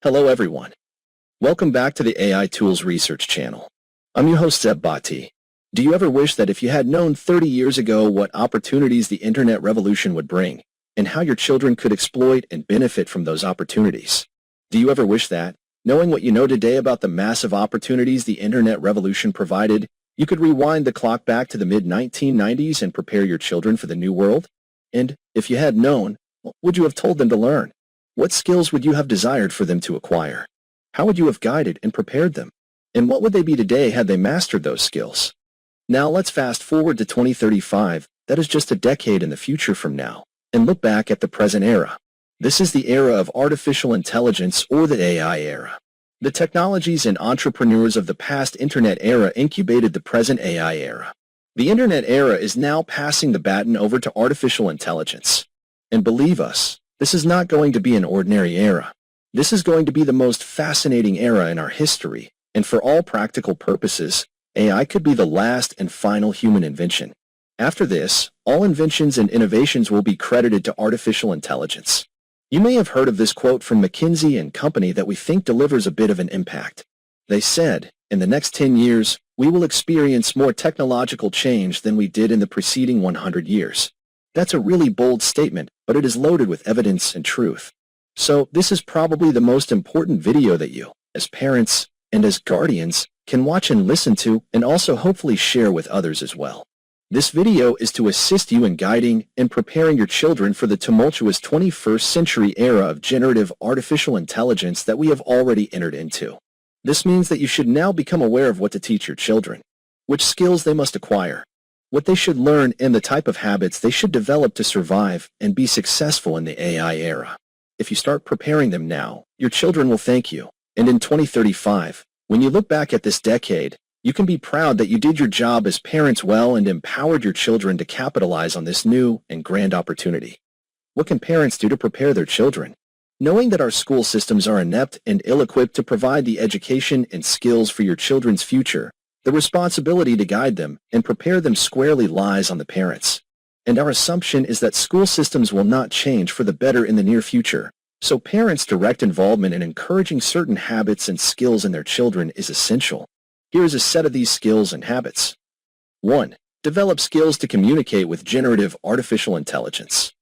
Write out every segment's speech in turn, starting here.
Hello everyone. Welcome back to the AI Tools Research Channel. I'm your host Zeb Bhatti. Do you ever wish that if you had known 30 years ago what opportunities the internet revolution would bring, and how your children could exploit and benefit from those opportunities? Do you ever wish that, knowing what you know today about the massive opportunities the internet revolution provided, you could rewind the clock back to the mid-1990s and prepare your children for the new world? And if you had known, what would you have told them to learn? What skills would you have desired for them to acquire? How would you have guided and prepared them? And what would they be today had they mastered those skills? Now let's fast forward to 2035, that is just a decade in the future from now, and look back at the present era. This is the era of artificial intelligence, or the AI era. The technologies and entrepreneurs of the past internet era incubated the present AI era. The internet era is now passing the baton over to artificial intelligence. And believe us, this is not going to be an ordinary era. This is going to be the most fascinating era in our history, and for all practical purposes, AI could be the last and final human invention. After this, all inventions and innovations will be credited to artificial intelligence. You may have heard of this quote from McKenzie and Company that we think delivers a bit of an impact. They said, "In the next 10 years, we will experience more technological change than we did in the preceding 100 years. That's a really bold statement, but it is loaded with evidence and truth. So this is probably the most important video that you, as parents and as guardians, can watch and listen to, and also hopefully share with others as well. This video is to assist you in guiding and preparing your children for the tumultuous 21st century era of generative artificial intelligence that we have already entered into. This means that you should now become aware of what to teach your children, which skills they must acquire, what they should learn, and the type of habits they should develop to survive and be successful in the AI era. If you start preparing them now, your children will thank you. And in 2035, when you look back at this decade, you can be proud that you did your job as parents well and empowered your children to capitalize on this new and grand opportunity. What can parents do to prepare their children? Knowing that our school systems are inept and ill-equipped to provide the education and skills for your children's future, the responsibility to guide them and prepare them squarely lies on the parents. And our assumption is that school systems will not change for the better in the near future. So parents' direct involvement in encouraging certain habits and skills in their children is essential. Here is a set of these skills and habits. 1. Develop skills to communicate with generative artificial intelligence.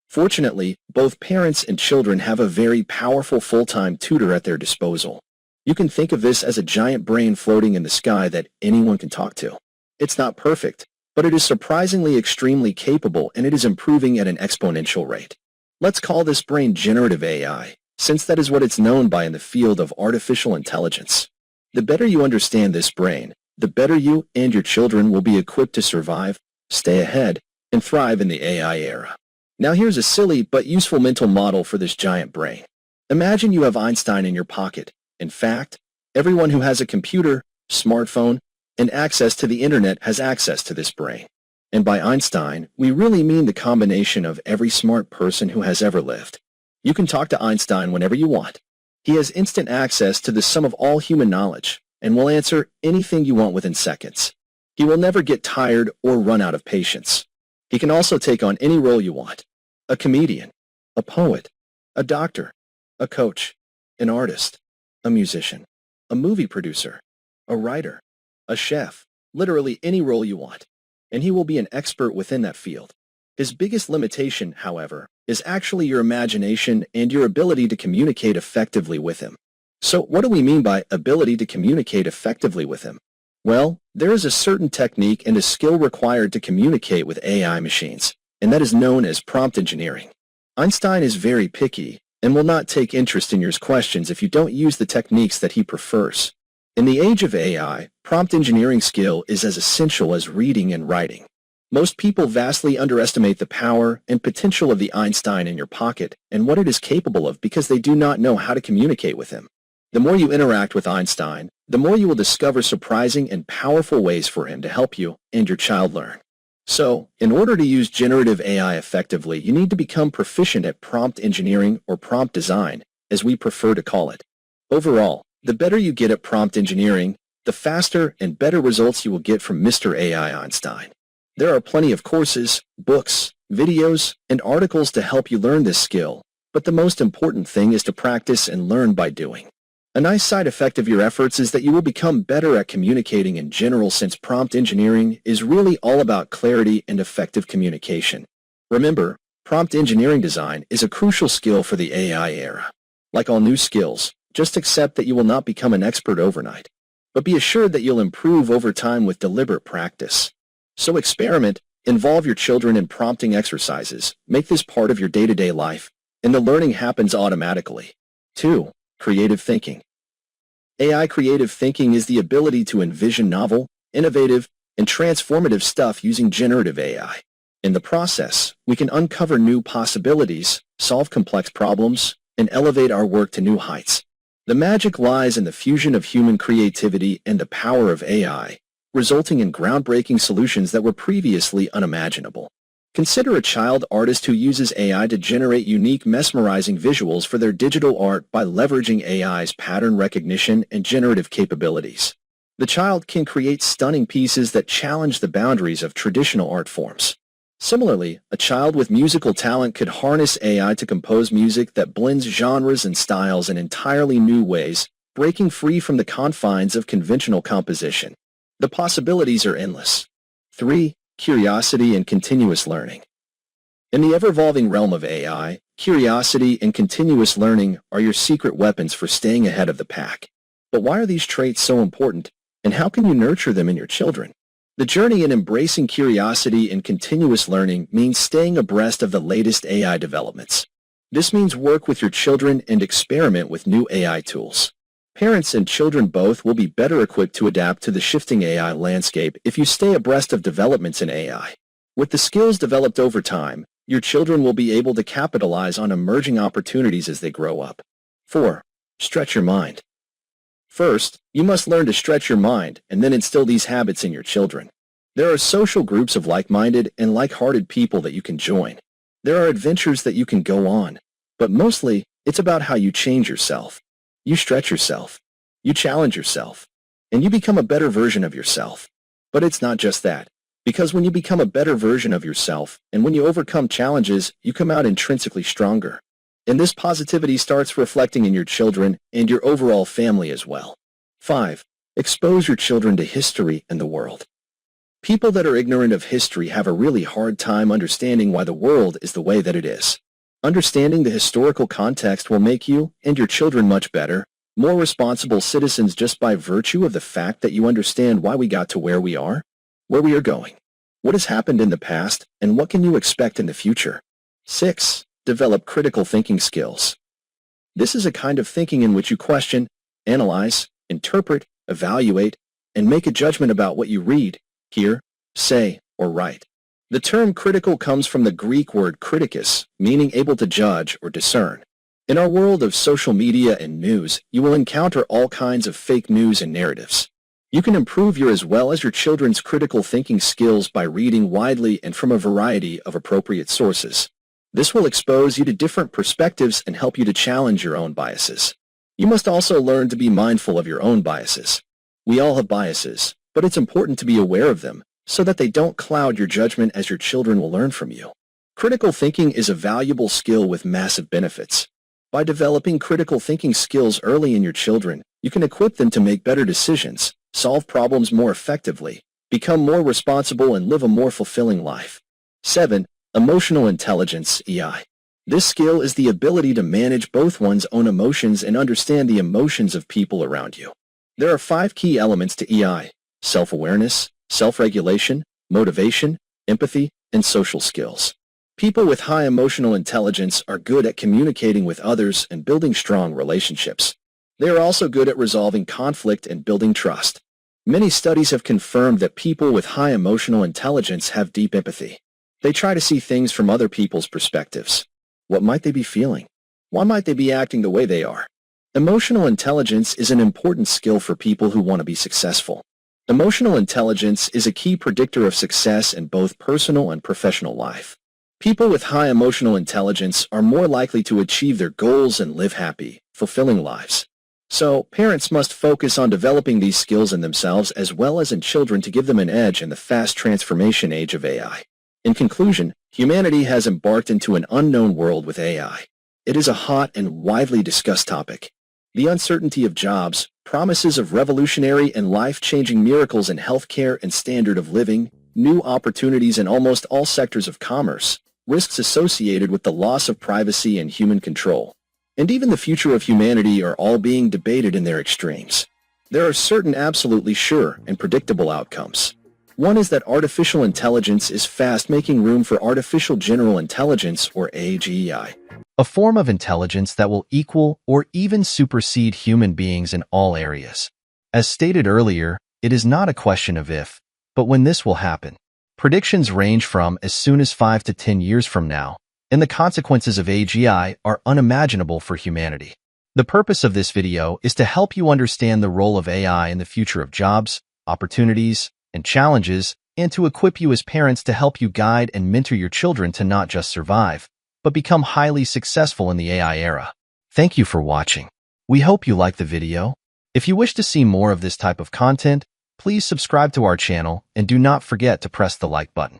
Fortunately, both parents and children have a very powerful full-time tutor at their disposal. You can think of this as a giant brain floating in the sky that anyone can talk to. It's not perfect, but it is surprisingly extremely capable, and it is improving at an exponential rate. Let's call this brain generative AI, since that is what it's known by in the field of artificial intelligence. The better you understand this brain, the better you and your children will be equipped to survive, stay ahead, and thrive in the AI era. Now here's a silly but useful mental model for this giant brain. Imagine you have Einstein in your pocket. In fact, everyone who has a computer, smartphone, and access to the internet has access to this brain. And by Einstein, we really mean the combination of every smart person who has ever lived. You can talk to Einstein whenever you want. He has instant access to the sum of all human knowledge and will answer anything you want within seconds. He will never get tired or run out of patience. He can also take on any role you want: a comedian, a poet, a doctor, a coach, an artist, a musician, a movie producer, a writer, a chef, literally any role you want, and he will be an expert within that field. His biggest limitation, however, is actually your imagination and your ability to communicate effectively with him. So what do we mean by ability to communicate effectively with him? Well, there is a certain technique and a skill required to communicate with AI machines, and that is known as prompt engineering. Einstein is very picky and will not take interest in your questions if you don't use the techniques that he prefers. In the age of AI, prompt engineering skill is as essential as reading and writing. Most people vastly underestimate the power and potential of the Einstein in your pocket and what it is capable of because they do not know how to communicate with him. The more you interact with Einstein, the more you will discover surprising and powerful ways for him to help you and your child learn. So, in order to use generative AI effectively, you need to become proficient at prompt engineering, or prompt design, as we prefer to call it. Overall, the better you get at prompt engineering, the faster and better results you will get from Mr. AI Einstein. There are plenty of courses, books, videos, and articles to help you learn this skill, But the most important thing is to practice and learn by doing. A nice side effect of your efforts is that you will become better at communicating in general, since prompt engineering is really all about clarity and effective communication. Remember, prompt engineering design is a crucial skill for the AI era. Like all new skills, just accept that you will not become an expert overnight, but be assured that you'll improve over time with deliberate practice. So experiment, involve your children in prompting exercises, make this part of your day-to-day life, and the learning happens automatically. 2. Creative thinking. AI creative thinking is the ability to envision novel, innovative, and transformative stuff using generative AI. In the process, we can uncover new possibilities, solve complex problems, and elevate our work to new heights. The magic lies in the fusion of human creativity and the power of AI, resulting in groundbreaking solutions that were previously unimaginable. Consider a child artist who uses AI to generate unique, mesmerizing visuals for their digital art by leveraging AI's pattern recognition and generative capabilities. The child can create stunning pieces that challenge the boundaries of traditional art forms. Similarly, a child with musical talent could harness AI to compose music that blends genres and styles in entirely new ways, breaking free from the confines of conventional composition. The possibilities are endless. 3. Curiosity and continuous learning. In the ever-evolving realm of AI, curiosity and continuous learning are your secret weapons for staying ahead of the pack. But why are these traits so important, and how can you nurture them in your children? The journey in embracing curiosity and continuous learning means staying abreast of the latest AI developments. This means work with your children and experiment with new AI tools. Parents and children both will be better equipped to adapt to the shifting AI landscape if you stay abreast of developments in AI. With the skills developed over time, your children will be able to capitalize on emerging opportunities as they grow up. 4. Stretch your mind. First, you must learn to stretch your mind and then instill these habits in your children. There are social groups of like-minded and like-hearted people that you can join. There are adventures that you can go on. But mostly, it's about how you change yourself. You stretch yourself. You challenge yourself. And you become a better version of yourself. But it's not just that. Because when you become a better version of yourself, and when you overcome challenges, you come out intrinsically stronger. And this positivity starts reflecting in your children and your overall family as well. 5. Expose your children to history and the world. People that are ignorant of history have a really hard time understanding why the world is the way that it is. Understanding the historical context will make you and your children much better, more responsible citizens just by virtue of the fact that you understand why we got to where we are, where we are going, what has happened in the past, and what can you expect in the future. 6. Develop critical thinking skills. This is a kind of thinking in which you question, analyze, interpret, evaluate, and make a judgment about what you read, hear, say, or write. The term critical comes from the Greek word kritikos, meaning able to judge or discern. In our world of social media and news, you will encounter all kinds of fake news and narratives. You can improve your as well as your children's critical thinking skills by reading widely and from a variety of appropriate sources. This will expose you to different perspectives and help you to challenge your own biases. You must also learn to be mindful of your own biases. We all have biases, but it's important to be aware of them, so that they don't cloud your judgment as your children will learn from you. Critical thinking is a valuable skill with massive benefits. By developing critical thinking skills early in your children, you can equip them to make better decisions, solve problems more effectively, become more responsible, and live a more fulfilling life. 7. Emotional intelligence, EI. This skill is the ability to manage both one's own emotions and understand the emotions of people around you. There are 5 key elements to EI: self-awareness, self-regulation, motivation, empathy, and social skills. People with high emotional intelligence are good at communicating with others and building strong relationships. They are also good at resolving conflict and building trust. Many studies have confirmed that people with high emotional intelligence have deep empathy. They try to see things from other people's perspectives. What might they be feeling? Why might they be acting the way they are? Emotional intelligence is an important skill for people who want to be successful. Emotional intelligence is a key predictor of success in both personal and professional life. People with high emotional intelligence are more likely to achieve their goals and live happy, fulfilling lives. So, parents must focus on developing these skills in themselves as well as in children to give them an edge in the fast transformation age of AI. In conclusion, humanity has embarked into an unknown world with AI. It is a hot and widely discussed topic. The uncertainty of jobs, promises of revolutionary and life-changing miracles in healthcare and standard of living, new opportunities in almost all sectors of commerce, risks associated with the loss of privacy and human control, and even the future of humanity are all being debated in their extremes. There are certain absolutely sure and predictable outcomes. One is that artificial intelligence is fast making room for artificial general intelligence, or AGI, a form of intelligence that will equal or even supersede human beings in all areas. As stated earlier, it is not a question of if, but when this will happen. Predictions range from as soon as 5 to 10 years from now, and the consequences of AGI are unimaginable for humanity. The purpose of this video is to help you understand the role of AI in the future of jobs, opportunities, and challenges, and to equip you as parents to help you guide and mentor your children to not just survive, but become highly successful in the AI era. Thank you for watching. We hope you liked the video. If you wish to see more of this type of content, please subscribe to our channel and do not forget to press the like button.